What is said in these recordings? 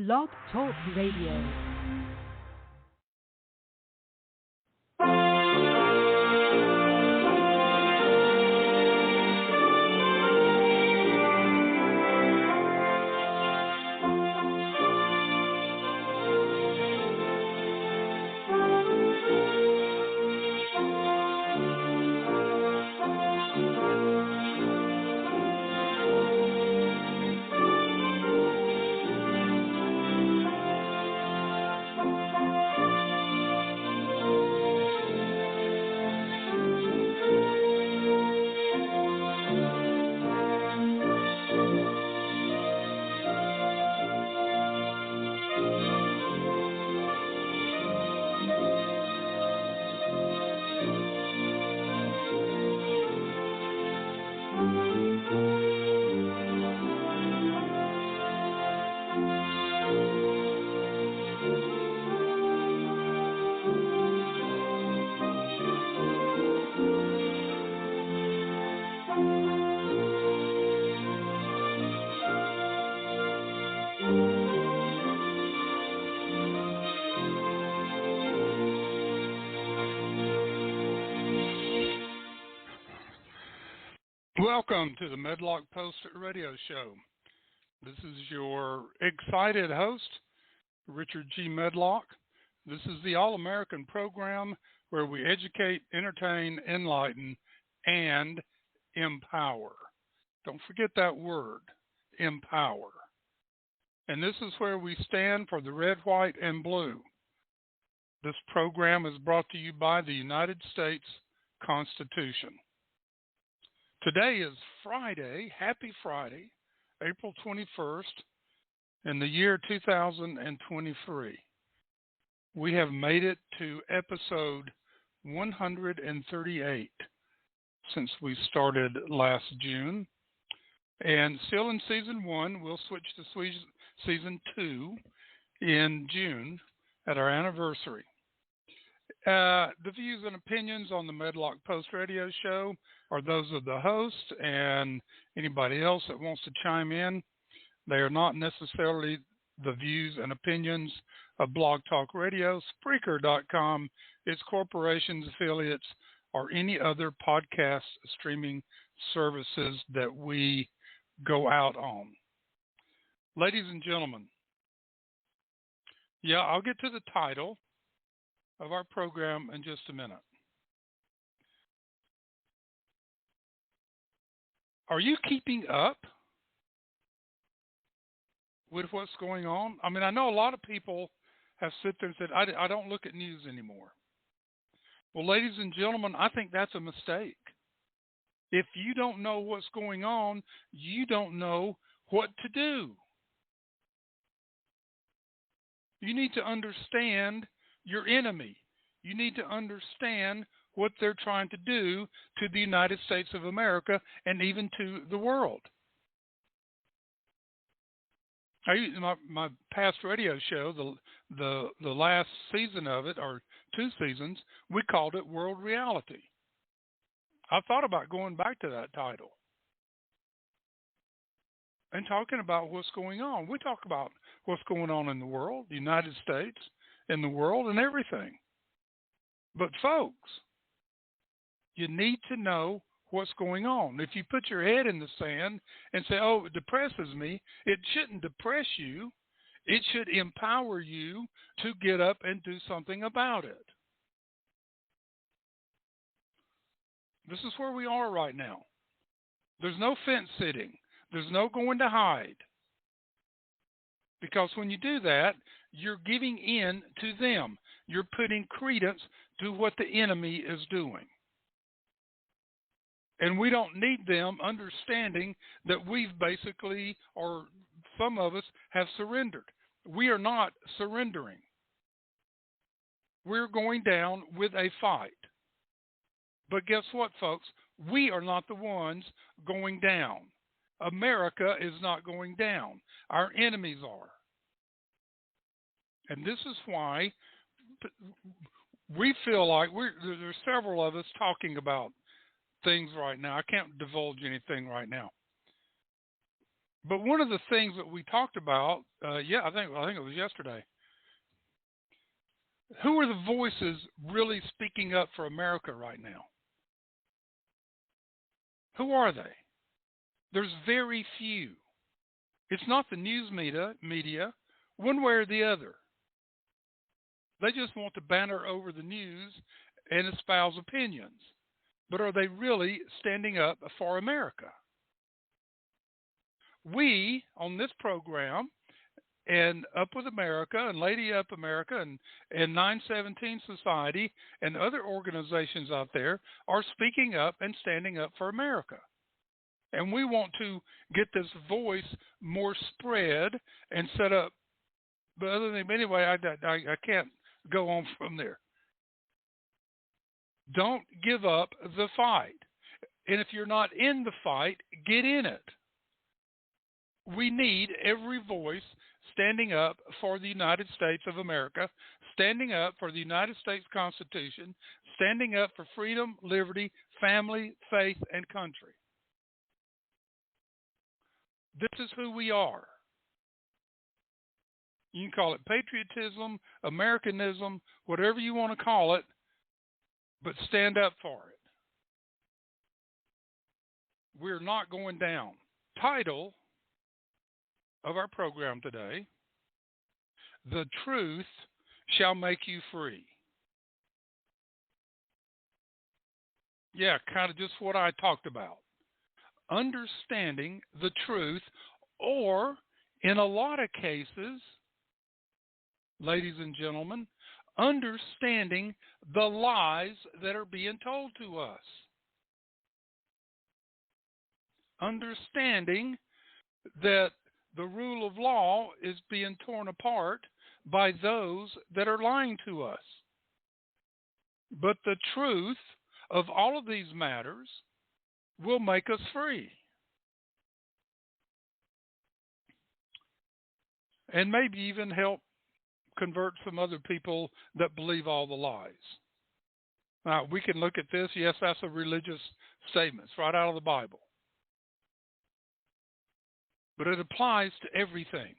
Blog Talk Radio. Welcome to the Medlock Post Radio Show. This is your excited host, Richard G. Medlock. This is the All-American program where we educate, entertain, enlighten, and empower. Don't forget that word, empower. And this is where we stand for the red, white, and blue. This program is brought to you by the United States Constitution. Today is Friday, happy Friday, April 21st, in the year 2023. We have made it to episode 138 since we started last June. And still in season 1, we'll switch to season 2 in June at our anniversary. The views and opinions on the Medlock Post Radio Show are those of the host and anybody else that wants to chime in. They are not necessarily the views and opinions of Blog Talk Radio, Spreaker.com, its corporations, affiliates, or any other podcast streaming services that we go out on. Ladies and gentlemen, I'll get to the title of our program in just a minute. Are you keeping up with what's going on? I mean, I know a lot of people have sit there and said, I don't look at news anymore. Well, ladies and gentlemen, I think that's a mistake. If you don't know what's going on, you don't know what to do. You need to understand your enemy. You need to understand what they're trying to do to the United States of America and even to the world. My past radio show, the last season of it, or 2 seasons, we called it World Reality. I thought about going back to that title and talking about what's going on. We talk about what's going on in the world, the United States, in the world, and everything. But folks, you need to know what's going on. If you put your head in the sand and say, oh, it depresses me, it shouldn't depress you. It should empower you to get up and do something about it. This is where we are right now. There's no fence sitting. There's no going to hide. Because when you do that, you're giving in to them. You're putting credence to what the enemy is doing. And we don't need them understanding that we've basically, or some of us, have surrendered. We are not surrendering. We're going down with a fight. But guess what, folks? We are not the ones going down. America is not going down. Our enemies are. And this is why we feel like there's several of us talking about things right now. I can't divulge anything right now. But one of the things that we talked about, I think it was yesterday. Who are the voices really speaking up for America right now? Who are they? There's very few. It's not the news media, one way or the other. They just want to banner over the news and espouse opinions. But are they really standing up for America? We, on this program, and Up with America, and Lady Up America, and 917 Society, and other organizations out there are speaking up and standing up for America. And we want to get this voice more spread and set up. But other than anyway, I can't go on from there. Don't give up the fight. And if you're not in the fight, get in it. We need every voice standing up for the United States of America, standing up for the United States Constitution, standing up for freedom, liberty, family, faith, and country. This is who we are. You can call it patriotism, Americanism, whatever you want to call it, but stand up for it. We're not going down. Title of our program today, The Truth Shall Make You Free. Yeah, kind of just what I talked about. Understanding the truth, or in a lot of cases, ladies and gentlemen, understanding the lies that are being told to us. Understanding that the rule of law is being torn apart by those that are lying to us. But the truth of all of these matters will make us free. And maybe even help convert some other people that believe all the lies. Now, we can look at this. Yes, that's a religious statement. It's right out of the Bible. But it applies to everything.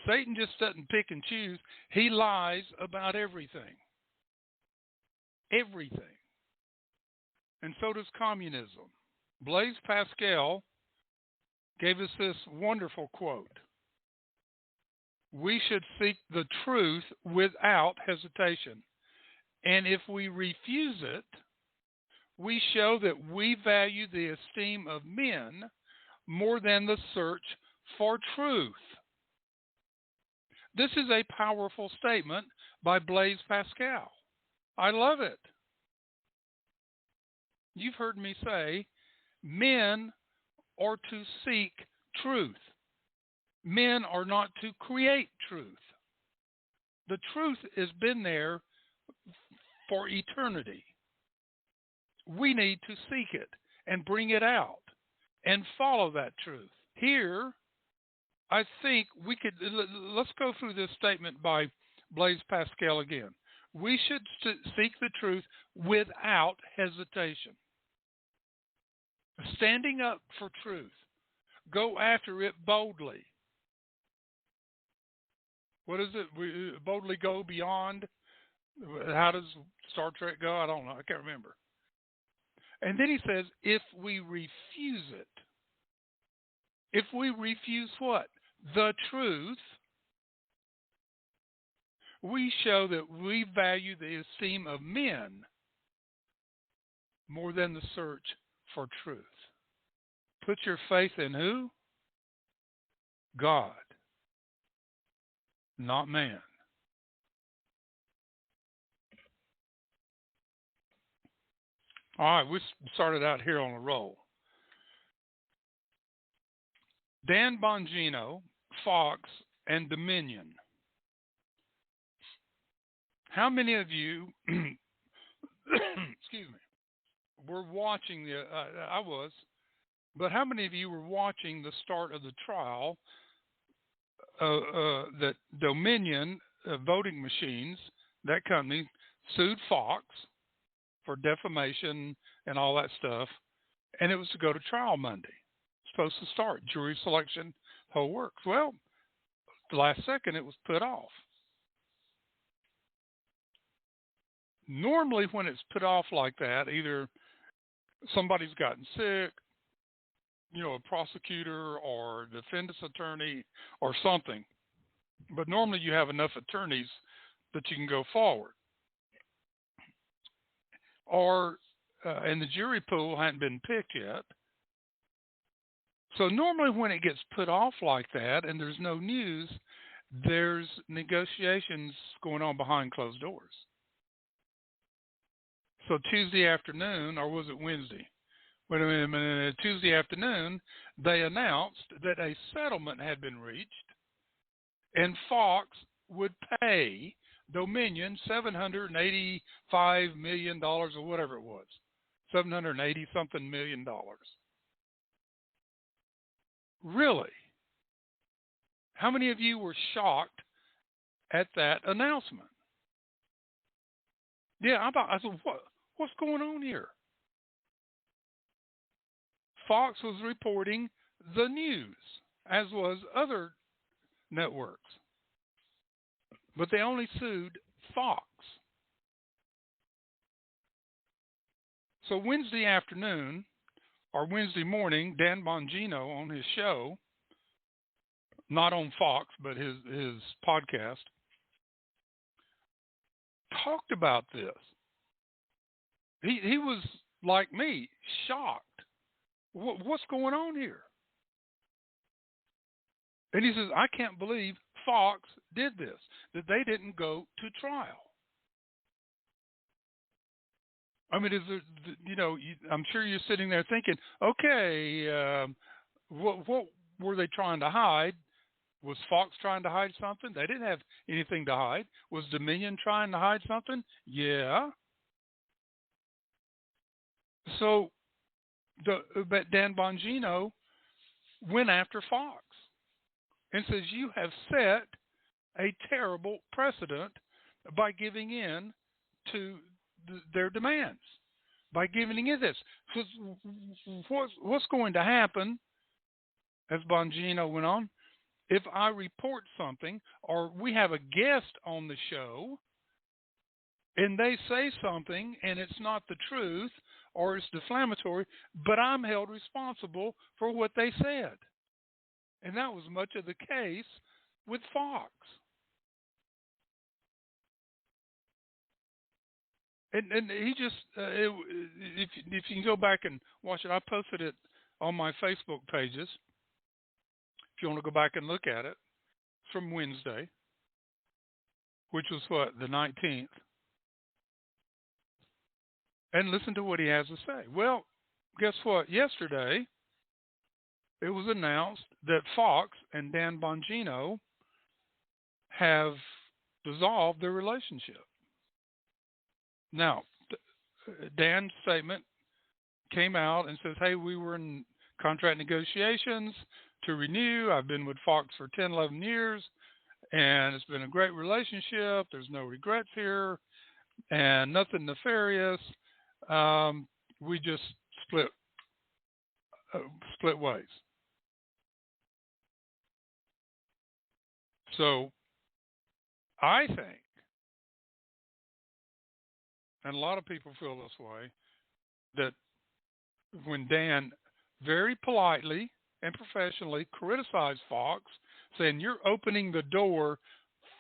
Satan just doesn't pick and choose. He lies about everything. Everything. And so does communism. Blaise Pascal gave us this wonderful quote. We should seek the truth without hesitation. And if we refuse it, we show that we value the esteem of men more than the search for truth. This is a powerful statement by Blaise Pascal. I love it. You've heard me say, men are to seek truth. Men are not to create truth. The truth has been there for eternity. We need to seek it and bring it out and follow that truth. Here, I think we could, let's go through this statement by Blaise Pascal again. We should seek the truth without hesitation. Standing up for truth. Go after it boldly. What is it? We boldly go beyond. How does Star Trek go? I don't know. I can't remember. And then he says, if we refuse it, if we refuse what? The truth, we show that we value the esteem of men more than the search for truth. Put your faith in who? God, not man. All right, we started out here on a roll. Dan Bongino, Fox, and Dominion. How many of you, excuse me, were watching I was, but how many of you were watching the start of the trial that Dominion voting machines, that company, sued Fox for defamation and all that stuff, and it was to go to trial Monday. supposed to start. Jury selection, whole works. Well, the last second it was put off. Normally, when it's put off like that, either somebody's gotten sick, a prosecutor or defendant's attorney or something. But normally you have enough attorneys that you can go forward. Or, and the jury pool hadn't been picked yet. So normally when it gets put off like that and there's no news, there's negotiations going on behind closed doors. So Tuesday afternoon, or was it Wednesday? Wait a minute. Tuesday afternoon, they announced that a settlement had been reached, and Fox would pay Dominion $785 million or whatever it was, $780-something million. Really? How many of you were shocked at that announcement? Yeah, I said, what's going on here? Fox was reporting the news, as was other networks. But they only sued Fox. So Wednesday afternoon, or Wednesday morning, Dan Bongino on his show, not on Fox, but his podcast, talked about this. He was, like me, shocked. What's going on here? And he says, I can't believe Fox did this, that they didn't go to trial. I mean, I'm sure you're sitting there thinking, okay, what were they trying to hide? Was Fox trying to hide something? They didn't have anything to hide. Was Dominion trying to hide something? Yeah. So, but Dan Bongino went after Fox and says, you have set a terrible precedent by giving in to their demands, by giving in this. What's going to happen, as Bongino went on, if I report something or we have a guest on the show and they say something and it's not the truth or it's defamatory, but I'm held responsible for what they said? And that was much of the case with Fox. And he just, if you can go back and watch it, I posted it on my Facebook pages. If you want to go back and look at it, it's from Wednesday, which was what, the 19th. And listen to what he has to say. Well, guess what? Yesterday, it was announced that Fox and Dan Bongino have dissolved their relationship. Now, Dan's statement came out and says, hey, we were in contract negotiations to renew. I've been with Fox for 10, 11 years, and it's been a great relationship. There's no regrets here and nothing nefarious. We just split ways. So I think, and a lot of people feel this way, that when Dan very politely and professionally criticized Fox, saying you're opening the door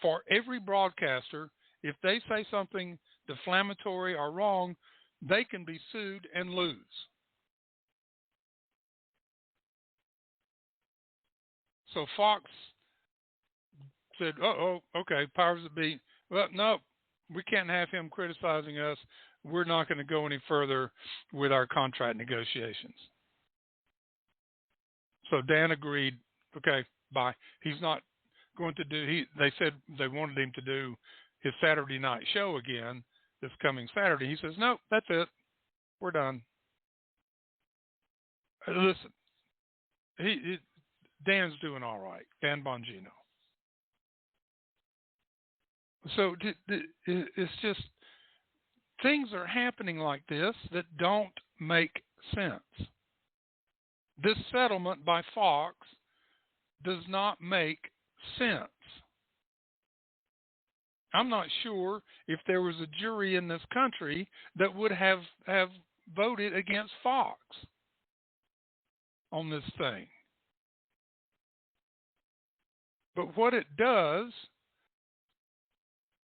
for every broadcaster, if they say something defamatory or wrong, they can be sued and lose. So Fox said, okay, powers that be. Well, no, we can't have him criticizing us. We're not going to go any further with our contract negotiations. So Dan agreed, okay, bye. He's not going to do, they said they wanted him to do his Saturday night show again this coming Saturday. He says, nope, that's it. We're done. Listen, Dan's doing all right, Dan Bongino. So it's just, things are happening like this that don't make sense. This settlement by Fox does not make sense. I'm not sure if there was a jury in this country that would have voted against Fox on this thing. But what it does,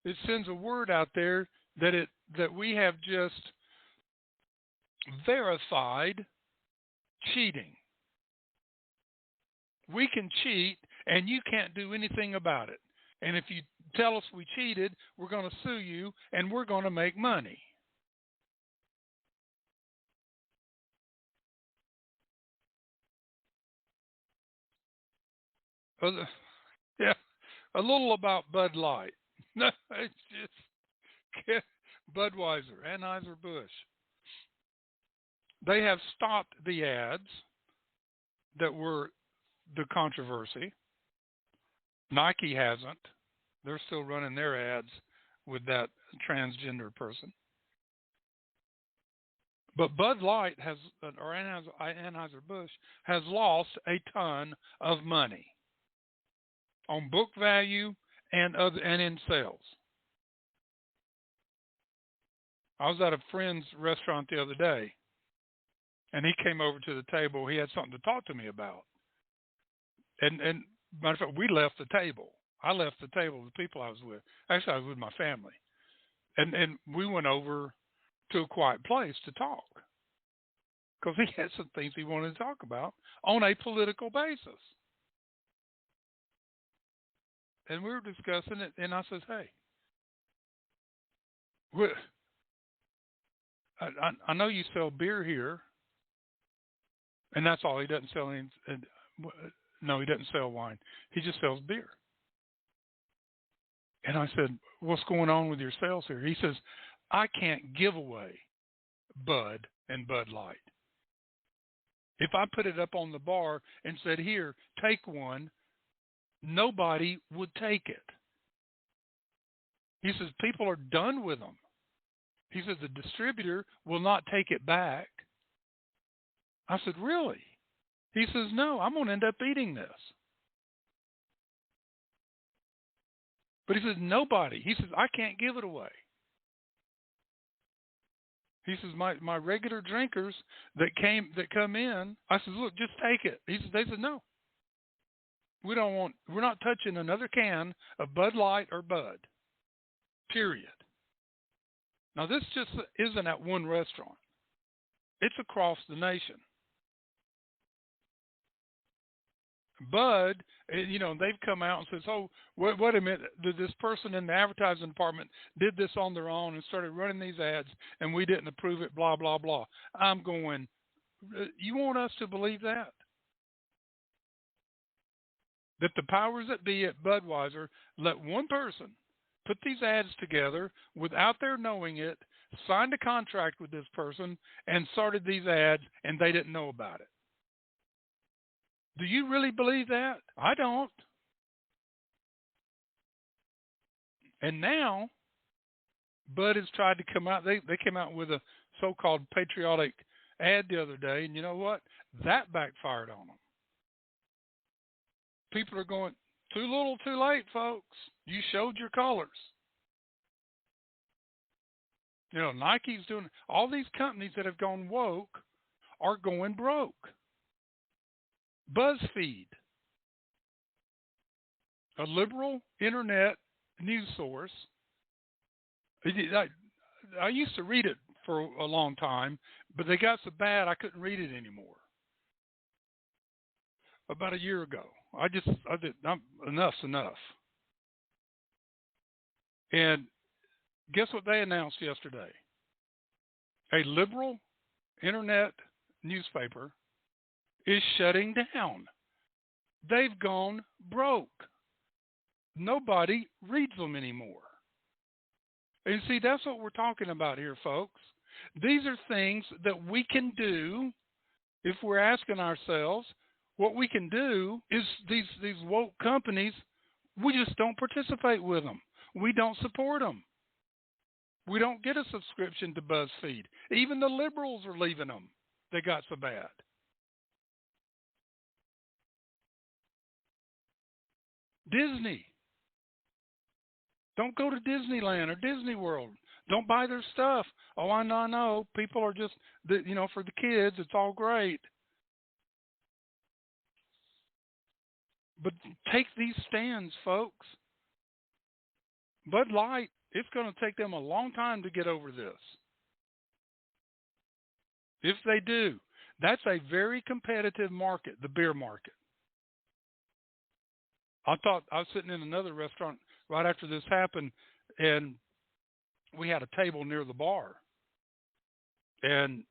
it sends a word out there that we have just verified cheating. We can cheat, and you can't do anything about it. And if you tell us we cheated, we're going to sue you, and we're going to make money. Yeah, a little about Bud Light. No, it's just Budweiser, Anheuser-Busch. They have stopped the ads that were the controversy. Nike hasn't. They're still running their ads with that transgender person. But Bud Light has, or Anheuser-Busch, has lost a ton of money on book value and in sales. I was at a friend's restaurant the other day, and he came over to the table. He had something to talk to me about. And matter of fact, we left the table. I left the table with the people I was with. Actually, I was with my family. And we went over to a quiet place to talk because he had some things he wanted to talk about on a political basis. And we were discussing it, and I says, hey, I know you sell beer here, and that's all. He doesn't sell any. No, he doesn't sell wine. He just sells beer. And I said, what's going on with your sales here? He says, I can't give away Bud and Bud Light. If I put it up on the bar and said, here, take one, nobody would take it. He says, people are done with them. He says, the distributor will not take it back. I said, really? He says, no, I'm going to end up eating this. But he says, nobody. He says, I can't give it away. He says, my regular drinkers that come in, I said, look, just take it. They said, no. We're not touching another can of Bud Light or Bud. Period. Now, this just isn't at one restaurant. It's across the nation. Bud, they've come out and says, oh, wait a minute, this person in the advertising department did this on their own and started running these ads, and we didn't approve it, blah, blah, blah. I'm going, you want us to believe that? That the powers that be at Budweiser let one person put these ads together without their knowing it, signed a contract with this person, and started these ads, and they didn't know about it. Do you really believe that? I don't. And now, Bud has tried to come out. They came out with a so-called patriotic ad the other day, and you know what? That backfired on them. People are going, too little, too late, folks. You showed your colors. Nike's doing, all these companies that have gone woke are going broke. BuzzFeed, a liberal internet news source. I used to read it for a long time, but they got so bad I couldn't read it anymore. About a year ago, enough's enough. And guess what they announced yesterday? A liberal internet newspaper is shutting down. They've gone broke. Nobody reads them anymore. And see, that's what we're talking about here, folks. These are things that we can do if we're asking ourselves. What we can do is these woke companies, we just don't participate with them. We don't support them. We don't get a subscription to BuzzFeed. Even the liberals are leaving them. They got so bad. Disney. Don't go to Disneyland or Disney World. Don't buy their stuff. Oh, I know. People are just, for the kids, it's all great. But take these stands, folks. Bud Light, it's going to take them a long time to get over this. If they do, that's a very competitive market, the beer market. I was sitting in another restaurant right after this happened, and we had a table near the bar. And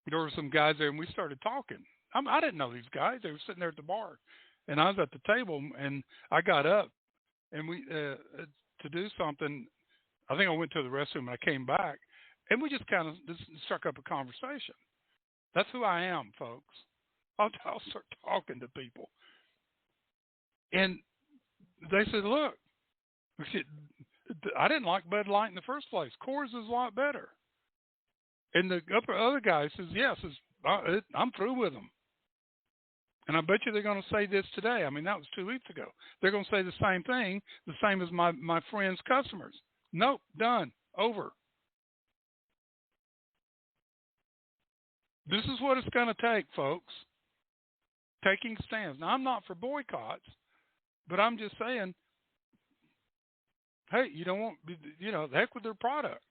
there were some guys there, and we started talking. I didn't know these guys. They were sitting there at the bar. And I was at the table, and I got up, and we to do something. I think I went to the restroom, and I came back, and we just kind of struck up a conversation. That's who I am, folks. I'll start talking to people. And they said, look, I didn't like Bud Light in the first place. Coors is a lot better. And the other guy says, yes, I'm through with them. And I bet you they're going to say this today. I mean, that was 2 weeks ago. They're going to say the same thing, the same as my friends' customers. Nope, done, over. This is what it's going to take, folks. Taking stands. Now, I'm not for boycotts, but I'm just saying, hey, you don't want, the heck with their product.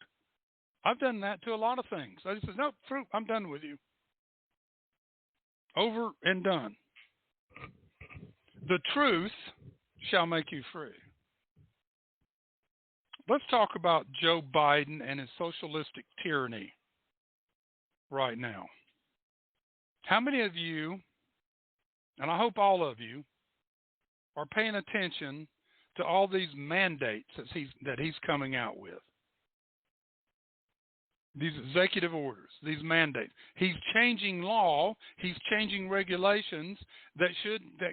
I've done that to a lot of things. I just said, nope, I'm done with you. Over and done. The truth shall make you free. Let's talk about Joe Biden and his socialistic tyranny right now. How many of you, and I hope all of you, are paying attention to all these mandates that he's coming out with? These executive orders, these mandates. He's changing law. He's changing regulations that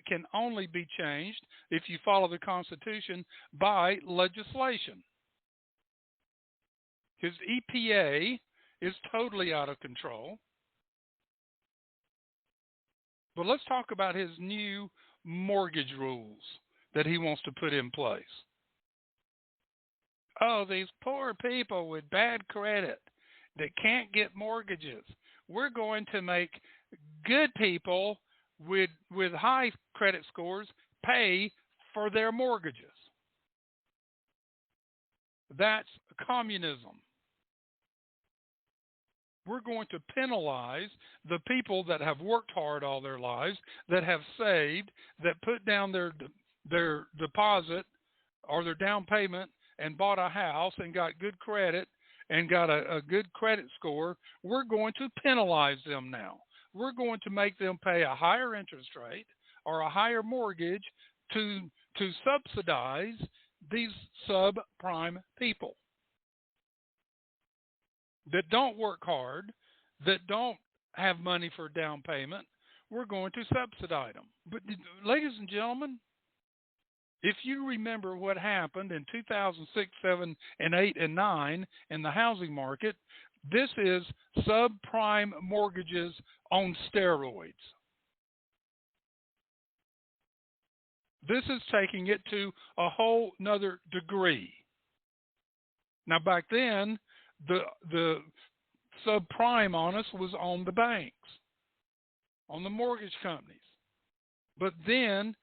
can only be changed if you follow the Constitution by legislation. His EPA is totally out of control. But let's talk about his new mortgage rules that he wants to put in place. Oh, these poor people with bad credit that can't get mortgages. We're going to make good people with high credit scores pay for their mortgages. That's communism. We're going to penalize the people that have worked hard all their lives, that have saved, that put down their deposit or their down payment and bought a house and got good credit and got a good credit score. We're going to penalize them now. We're going to make them pay a higher interest rate or a higher mortgage to subsidize these subprime people that don't work hard, that don't have money for down payment. We're going to subsidize them. But ladies and gentlemen, if you remember what happened in 2006, 7, and 8, and 9 in the housing market, this is subprime mortgages on steroids. This is taking it to a whole nother degree. Now, back then, the subprime on us was on the banks, on the mortgage companies. But then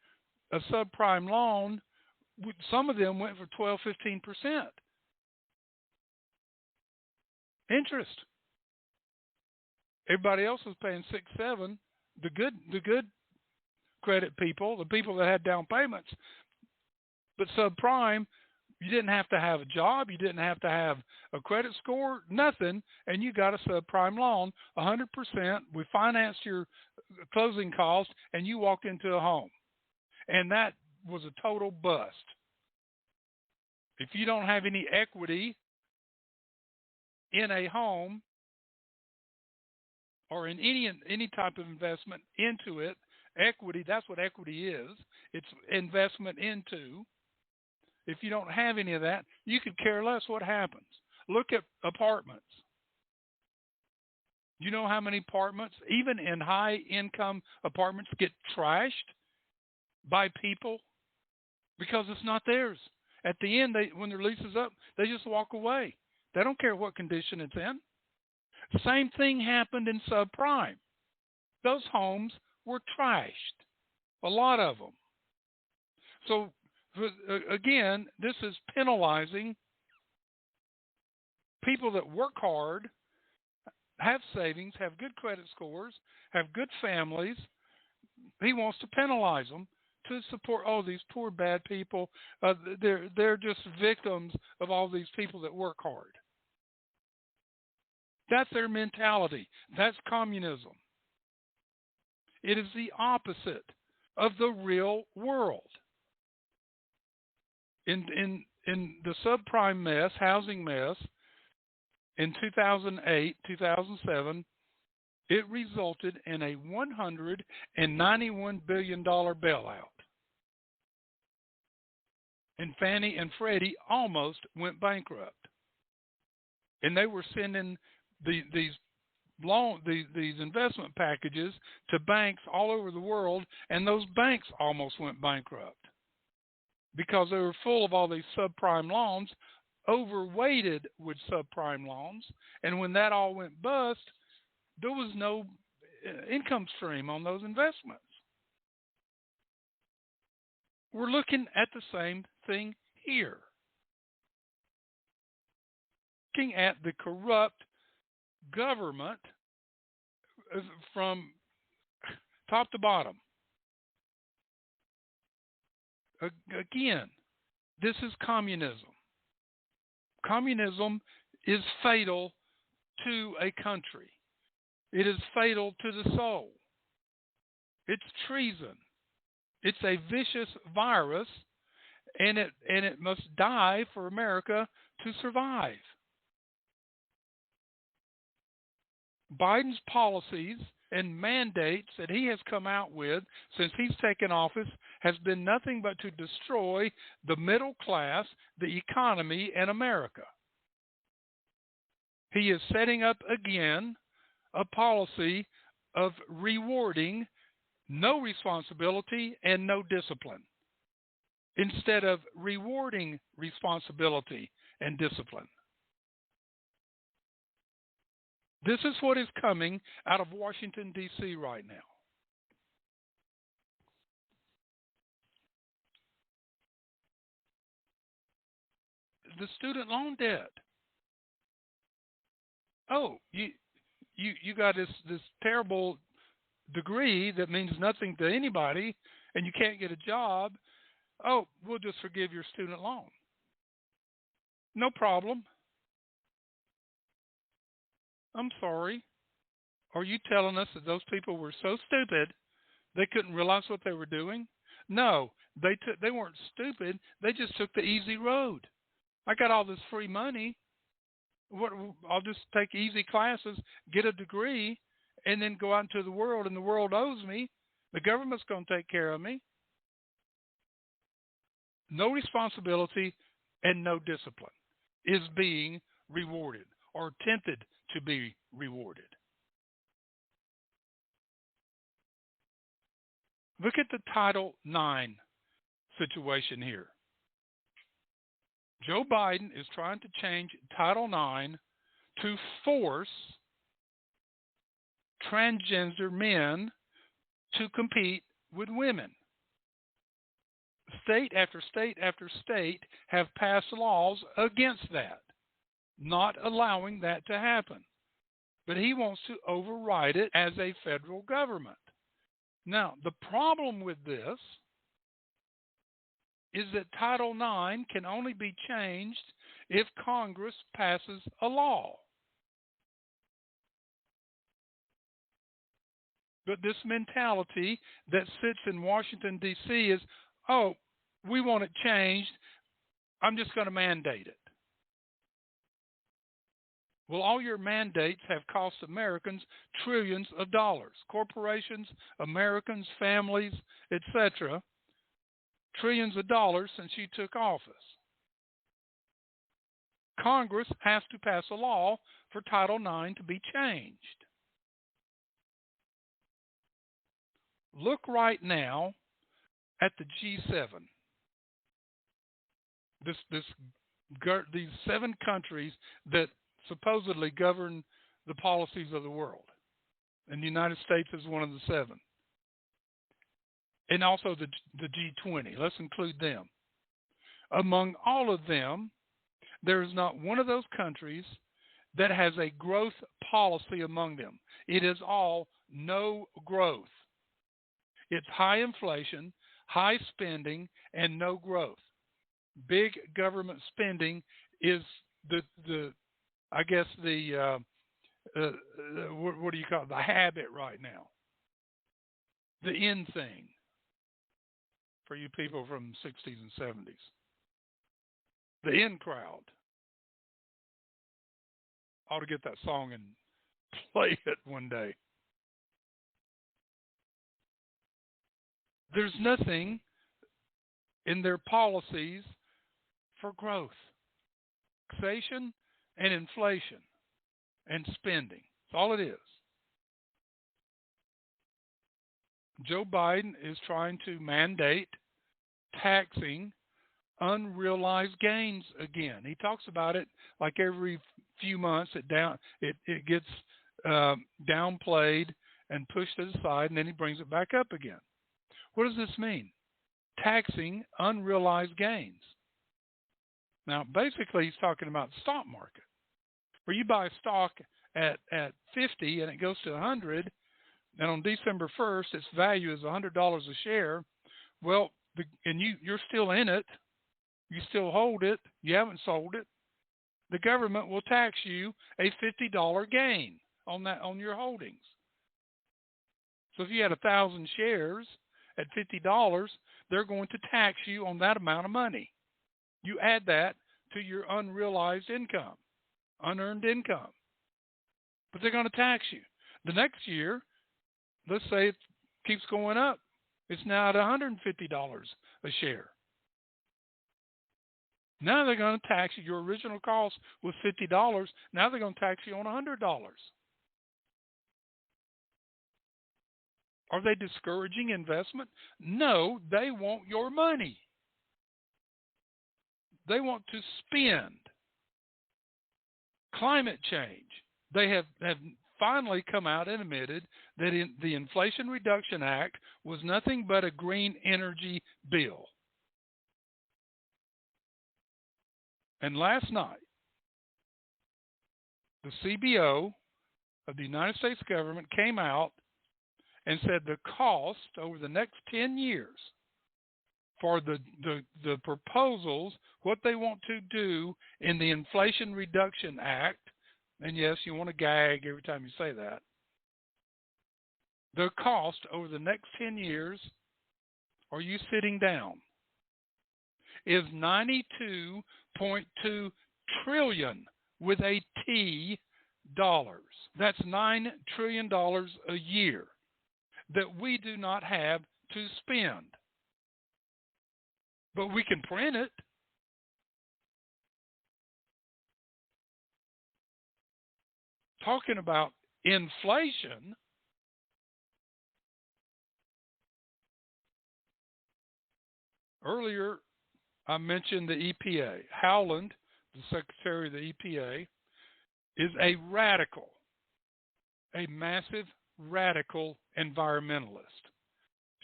a subprime loan, some of them went for 12, 15% interest. Everybody else was paying 6, 7. The good credit people, the people that had down payments. But subprime, you didn't have to have a job, you didn't have to have a credit score, nothing, and you got a subprime loan, 100%. We financed your closing costs, and you walked into a home. And that was a total bust. If you don't have any equity in a home or in any type of investment into it, equity, that's what equity is. It's investment into. If you don't have any of that, you could care less what happens. Look at apartments. You know how many apartments, even in high-income apartments, get trashed by people because it's not theirs. At the end, when their lease is up, they just walk away. They don't care what condition it's in. Same thing happened in subprime. Those homes were trashed, a lot of them. So, again, this is penalizing people that work hard, have savings, have good credit scores, have good families. He wants to penalize them to support, oh, these poor bad people. They're just victims of all these people that work hard. That's their mentality. That's communism. It is the opposite of the real world. In the subprime mess, housing mess, in 2008, 2007, it resulted in a $191 billion bailout. And Fannie and Freddie almost went bankrupt. And they were sending these investment packages to banks all over the world, and those banks almost went bankrupt because they were full of all these subprime loans, overweighted with subprime loans, and when that all went bust, there was no income stream on those investments. We're looking at the same thing here. Looking at the corrupt government from top to bottom. Again, this is communism. Communism is fatal to a country. It is fatal to the soul. It's treason. It's a vicious virus, and it must die for America to survive. Biden's policies and mandates that he has come out with since he's taken office has been nothing but to destroy the middle class, the economy, and America. He is setting up again a policy of rewarding no responsibility and no discipline instead of rewarding responsibility and discipline. This is what is coming out of Washington, D.C. right now. The student loan debt. Oh, you got this terrible degree that means nothing to anybody, and you can't get a job. Oh, we'll just forgive your student loan. No problem. I'm sorry. Are you telling us that those people were so stupid they couldn't realize what they were doing? No, they weren't stupid. They just took the easy road. I got all this free money. I'll just take easy classes, get a degree, and then go out into the world, and the world owes me. The government's going to take care of me. No responsibility and no discipline is being rewarded or attempted to be rewarded. Look at the Title IX situation here. Joe Biden is trying to change Title IX to force transgender men to compete with women. State after state after state have passed laws against that, not allowing that to happen. But he wants to override it as a federal government. Now, the problem with this is that Title IX can only be changed if Congress passes a law. But this mentality that sits in Washington, D.C. is, oh, we want it changed. I'm just going to mandate it. Well, all your mandates have cost Americans trillions of dollars. Corporations, Americans, families, etc. Trillions of dollars since you took office. Congress has to pass a law for Title IX to be changed. Look right now at the G7. These 7 countries that supposedly govern the policies of the world, and the United States is one of the 7, and also the G20. Let's include them. Among all of them, there is not one of those countries that has a growth policy among them. It is all no growth. It's high inflation, high spending, and no growth. Big government spending is what do you call it? The habit right now. The in thing for you people from the 60s and 70s. The in crowd. I ought to get that song and play it one day. There's nothing in their policies for growth, taxation, and inflation, and spending. That's all it is. Joe Biden is trying to mandate taxing unrealized gains again. He talks about it like every few months. It gets downplayed and pushed to the side, and then he brings it back up again. What does this mean? Taxing unrealized gains. Now, basically, he's talking about the stock market, where you buy a stock at 50 and it goes to 100, and on December 1st, its value is $100 a share. Well, you're still in it. You still hold it. You haven't sold it. The government will tax you a $50 gain on your holdings. So if you had 1,000 shares at $50, they're going to tax you on that amount of money. You add that to your unrealized income, unearned income. But they're going to tax you. The next year, let's say it keeps going up. It's now at $150 a share. Now they're going to tax you. Your original cost was $50. Now they're going to tax you on $100. Are they discouraging investment? No, they want your money. They want to spend. Climate change. They have finally come out and admitted that the Inflation Reduction Act was nothing but a green energy bill. And last night, the CBO of the United States government came out and said the cost over the next 10 years for the proposals, what they want to do in the Inflation Reduction Act, and yes, you want to gag every time you say that, the cost over the next 10 years, are you sitting down, is $92.2 trillion with a T dollars. That's $9 trillion a year that we do not have to spend. But we can print it. Talking about inflation, earlier I mentioned the EPA. Howland, the Secretary of the EPA, is a radical, a massive radical environmentalist.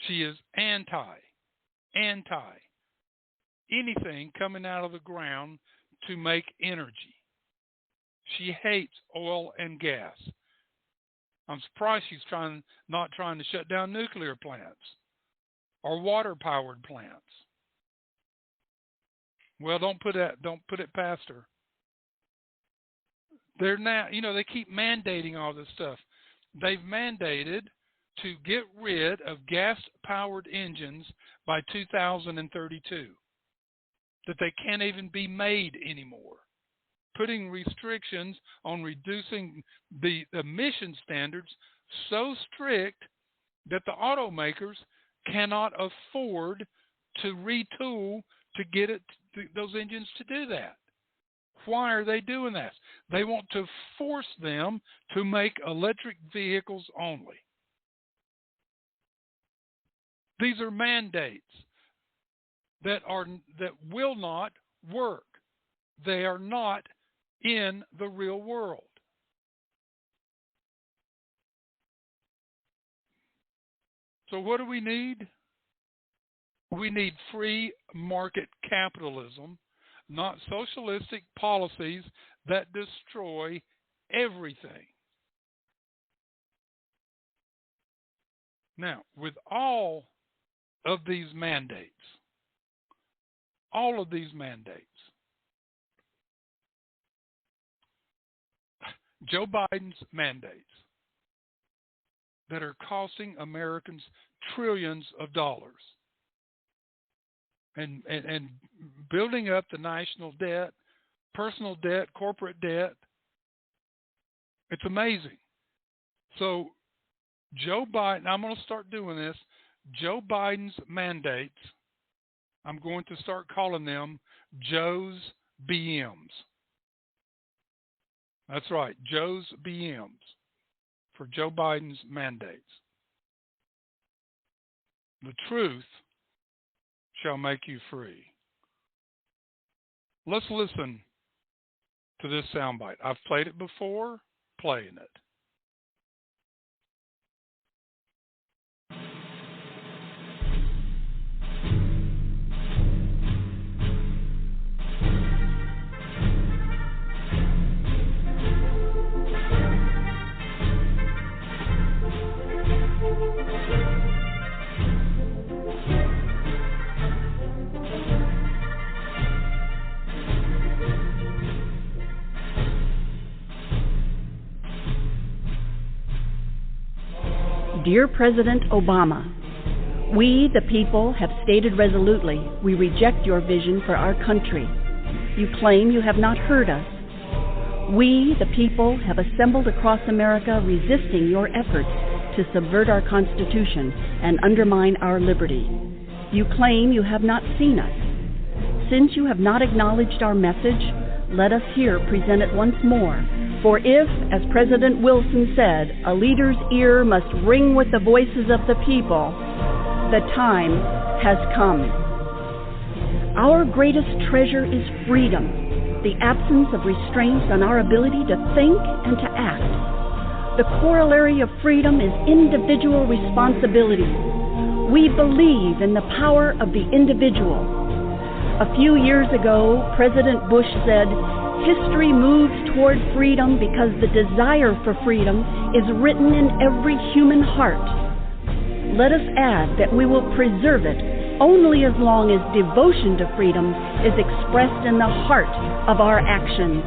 She is anti anything coming out of the ground to make energy. She hates oil and gas. I'm surprised she's not trying to shut down nuclear plants or water-powered plants. Well, don't put it past her. They're now, they keep mandating all this stuff. They've mandated to get rid of gas-powered engines by 2032, that they can't even be made anymore, putting restrictions on reducing the emission standards so strict that the automakers cannot afford to retool to get those engines to do that. Why are they doing that? They want to force them to make electric vehicles only. These are mandates that will not work. They are not in the real world. So what do we need? We need free market capitalism, not socialistic policies that destroy everything. Now, with all of these mandates, Joe Biden's mandates that are costing Americans trillions of dollars and building up the national debt, personal debt, corporate debt. It's amazing. So Joe Biden, I'm going to start doing this. Joe Biden's mandates, I'm going to start calling them Joe's BMs. That's right, Joe's BMs for Joe Biden's mandates. The truth shall make you free. Let's listen to this soundbite. I've played it before, playing it. Dear President Obama, we, the people, have stated resolutely we reject your vision for our country. You claim you have not heard us. We, the people, have assembled across America resisting your efforts to subvert our Constitution and undermine our liberty. You claim you have not seen us. Since you have not acknowledged our message, let us here present it once more. For if, as President Wilson said, a leader's ear must ring with the voices of the people, the time has come. Our greatest treasure is freedom, the absence of restraints on our ability to think and to act. The corollary of freedom is individual responsibility. We believe in the power of the individual. A few years ago, President Bush said, "History moves toward freedom because the desire for freedom is written in every human heart." Let us add that we will preserve it only as long as devotion to freedom is expressed in the heart of our actions.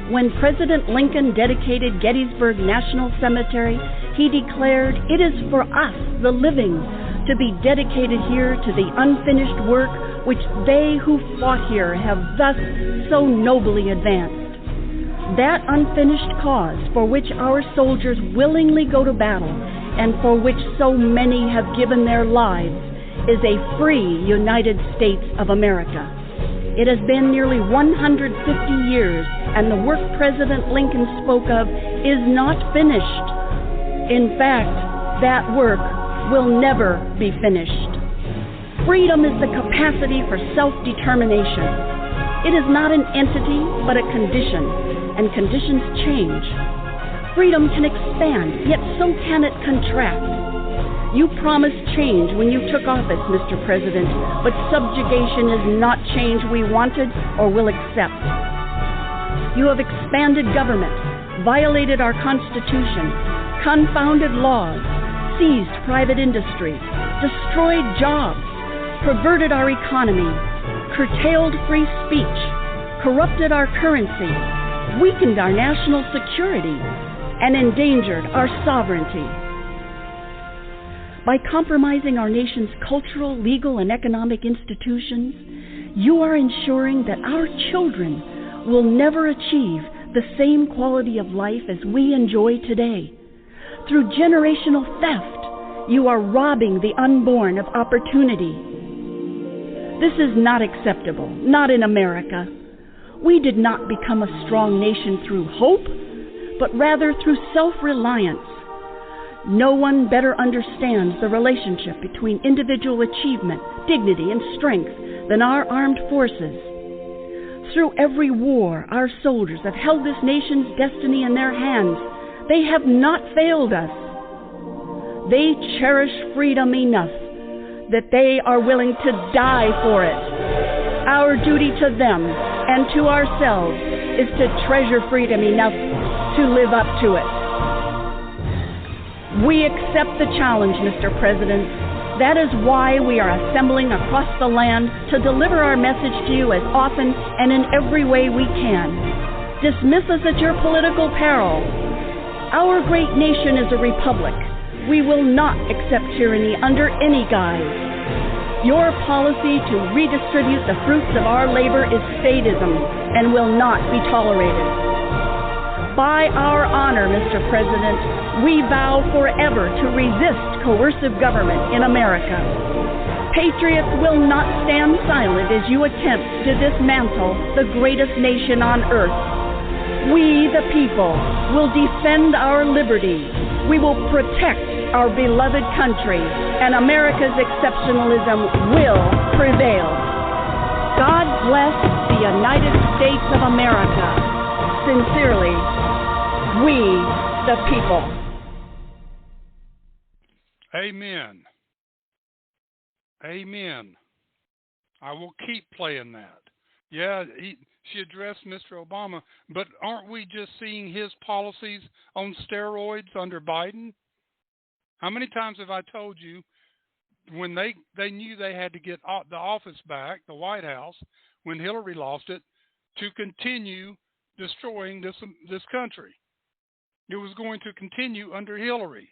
When President Lincoln dedicated Gettysburg National Cemetery, he declared, "It is for us, the living, to be dedicated here to the unfinished work which they who fought here have thus so nobly advanced." That unfinished cause for which our soldiers willingly go to battle and for which so many have given their lives is a free United States of America. It has been nearly 150 years, and the work President Lincoln spoke of is not finished. In fact, that work will never be finished. Freedom is the capacity for self-determination. It is not an entity, but a condition, and conditions change. Freedom can expand, yet so can it contract. You promised change when you took office, Mr. President, but subjugation is not change we wanted or will accept. You have expanded government, violated our Constitution, confounded laws, seized private industry, destroyed jobs, perverted our economy, curtailed free speech, corrupted our currency, weakened our national security, and endangered our sovereignty. By compromising our nation's cultural, legal, and economic institutions, you are ensuring that our children will never achieve the same quality of life as we enjoy today. Through generational theft, you are robbing the unborn of opportunity. This is not acceptable, not in America. We did not become a strong nation through hope, but rather through self-reliance. No one better understands the relationship between individual achievement, dignity and strength than our armed forces. Through every war, our soldiers have held this nation's destiny in their hands. They have not failed us. They cherish freedom enough that they are willing to die for it. Our duty to them and to ourselves is to treasure freedom enough to live up to it. We accept the challenge, Mr. President. That is why we are assembling across the land to deliver our message to you as often and in every way we can. Dismiss us at your political peril. Our great nation is a republic. We will not accept tyranny under any guise. Your policy to redistribute the fruits of our labor is statism and will not be tolerated. By our honor, Mr. President, we vow forever to resist coercive government in America. Patriots will not stand silent as you attempt to dismantle the greatest nation on earth. We, the people, will defend our liberty. We will protect our beloved country, and America's exceptionalism will prevail. God bless the United States of America. Sincerely, we, the people. Amen. Amen. I will keep playing that. Yeah, she addressed Mr. Obama, but aren't we just seeing his policies on steroids under Biden? How many times have I told you when they knew they had to get the office back, the White House, when Hillary lost it, to continue destroying this country? It was going to continue under Hillary.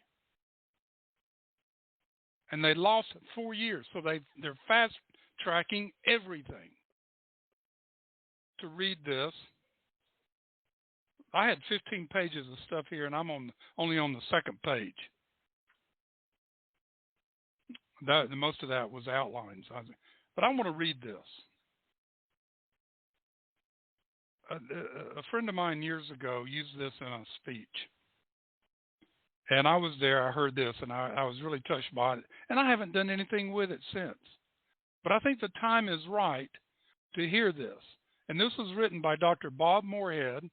And they lost 4 years, so they're fast-tracking everything. To read this, I had 15 pages of stuff here, and I'm only on the second page. Most of that was outlines. But I want to read this. A friend of mine years ago used this in a speech. And I was there, I heard this, and I was really touched by it. And I haven't done anything with it since. But I think the time is right to hear this. And this was written by Dr. Bob Moorhead.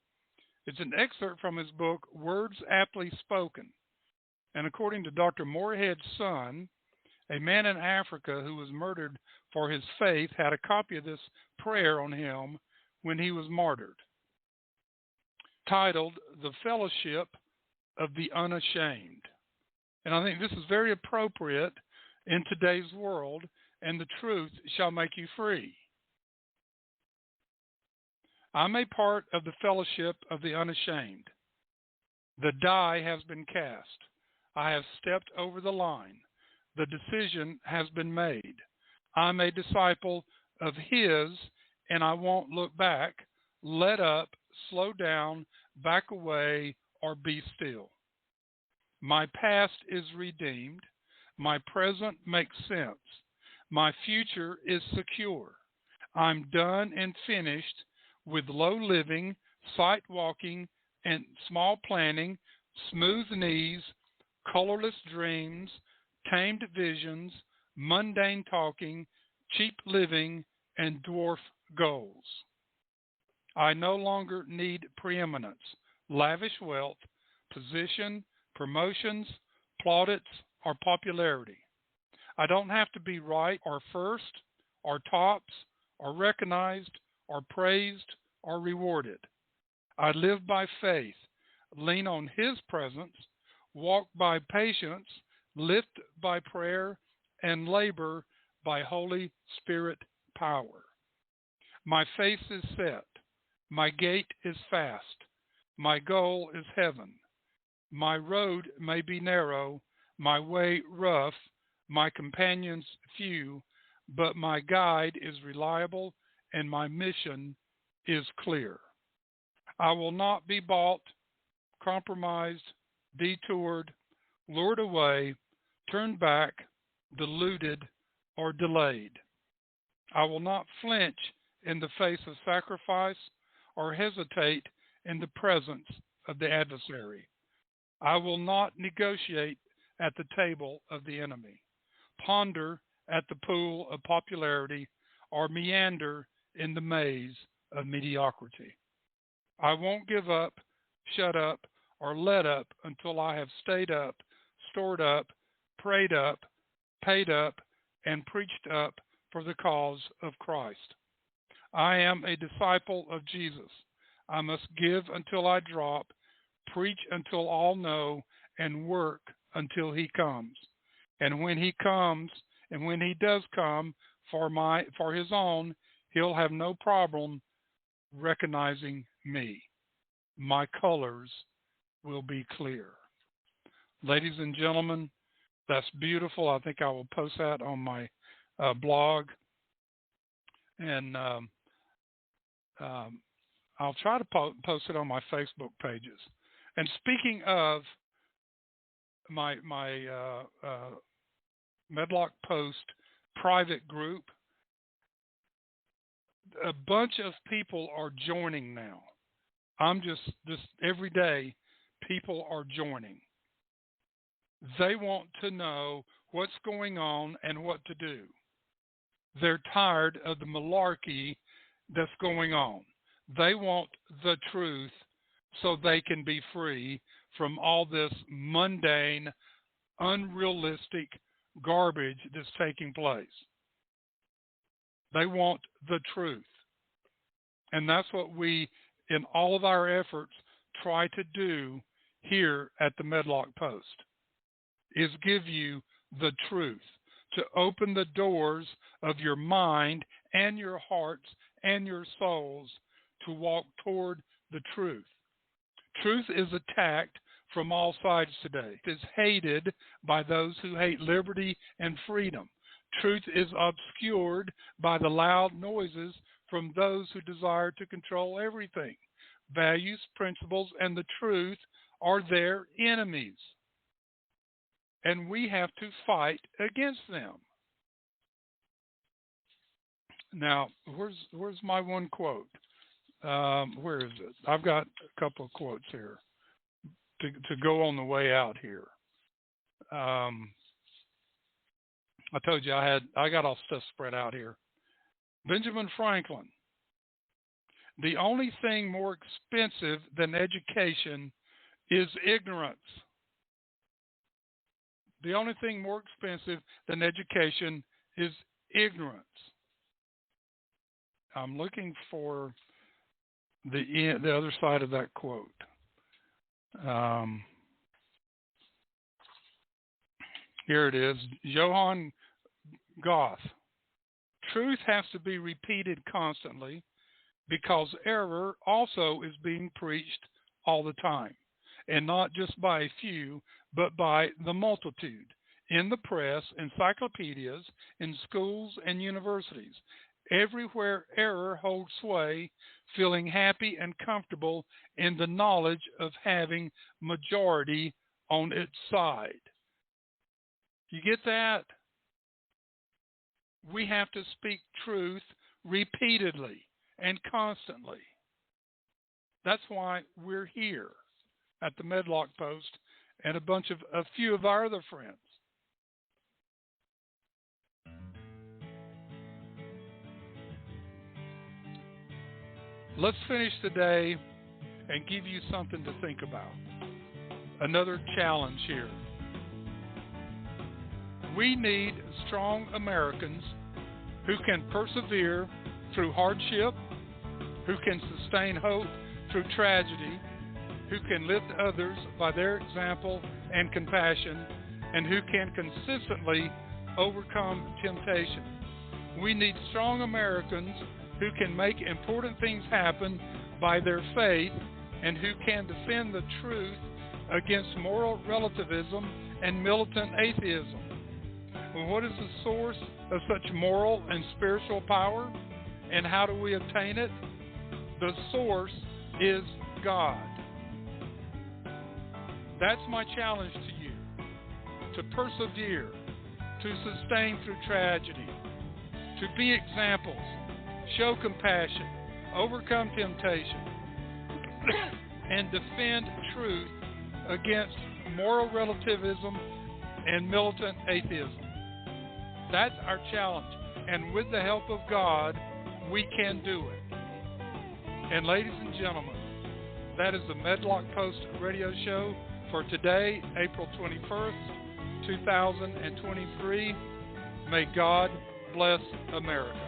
It's an excerpt from his book, Words Aptly Spoken. And according to Dr. Moorhead's son, a man in Africa who was murdered for his faith had a copy of this prayer on him when he was martyred, titled The Fellowship of the Unashamed. And I think this is very appropriate in today's world, and the truth shall make you free. I'm a part of the fellowship of the unashamed. The die has been cast. I have stepped over the line. The decision has been made. I'm a disciple of His, and I won't look back, let up, slow down, back away, or be still. My past is redeemed. My present makes sense. My future is secure. I'm done and finished with low living, sight walking, and small planning, smooth knees, colorless dreams, tamed visions, mundane talking, cheap living, and dwarf goals. I no longer need preeminence, lavish wealth, position, promotions, plaudits, or popularity. I don't have to be right or first or tops or recognized or praised or rewarded. I live by faith, lean on His presence, walk by patience, lift by prayer, and labor by Holy Spirit power. My face is set. My gait is fast. My goal is heaven. My road may be narrow, my way rough, my companions few, but my guide is reliable and my mission is clear. I will not be bought, compromised, detoured, lured away, turned back, deluded, or delayed. I will not flinch in the face of sacrifice or hesitate in the presence of the adversary. I will not negotiate at the table of the enemy, ponder at the pool of popularity or meander in the maze of mediocrity. I won't give up, shut up, or let up until I have stayed up, stored up, prayed up, paid up, and preached up for the cause of Christ. I am a disciple of Jesus. I must give until I drop, preach until all know, and work until he comes. And when he comes, and when he does come for his own, he'll have no problem recognizing me. My colors will be clear. Ladies and gentlemen, that's beautiful. I think I will post that on my blog, and I'll try to post it on my Facebook pages. And speaking of my Medlock Post private group, a bunch of people are joining now. I'm just every day, people are joining. They want to know what's going on and what to do. They're tired of the malarkey that's going on. They want the truth so they can be free from all this mundane, unrealistic garbage that's taking place. They want the truth. And that's what we, in all of our efforts, try to do here at the Medlock Post, is give you the truth, to open the doors of your mind and your hearts and your souls to walk toward the truth. Truth is attacked from all sides today. It is hated by those who hate liberty and freedom. Truth is obscured by the loud noises from those who desire to control everything. Values, principles, and the truth are their enemies. And we have to fight against them. Now, where's my one quote? Where is it? I've got a couple of quotes here to go on the way out here. I told you I got all stuff spread out here. Benjamin Franklin. The only thing more expensive than education is ignorance. The only thing more expensive than education is ignorance. I'm looking for the other side of that quote. Here it is. Johann Goth. Truth has to be repeated constantly because error also is being preached all the time, and not just by a few, but by the multitude, in the press, encyclopedias, in schools and universities. Everywhere error holds sway, feeling happy and comfortable in the knowledge of having majority on its side. You get that? We have to speak truth repeatedly and constantly. That's why we're here at the Medlock Post and a few of our other friends. Let's finish today and give you something to think about. Another challenge here. We need strong Americans who can persevere through hardship, who can sustain hope through tragedy, who can lift others by their example and compassion, and who can consistently overcome temptation. We need strong Americans who can make important things happen by their faith and who can defend the truth against moral relativism and militant atheism. Well, what is the source of such moral and spiritual power, and how do we obtain it? The source is God. That's my challenge to you, to persevere, to sustain through tragedy, to be examples, show compassion, overcome temptation, and defend truth against moral relativism and militant atheism. That's our challenge. And with the help of God, we can do it. And ladies and gentlemen, that is the Medlock Post radio show for today, April 21st, 2023. May God bless America.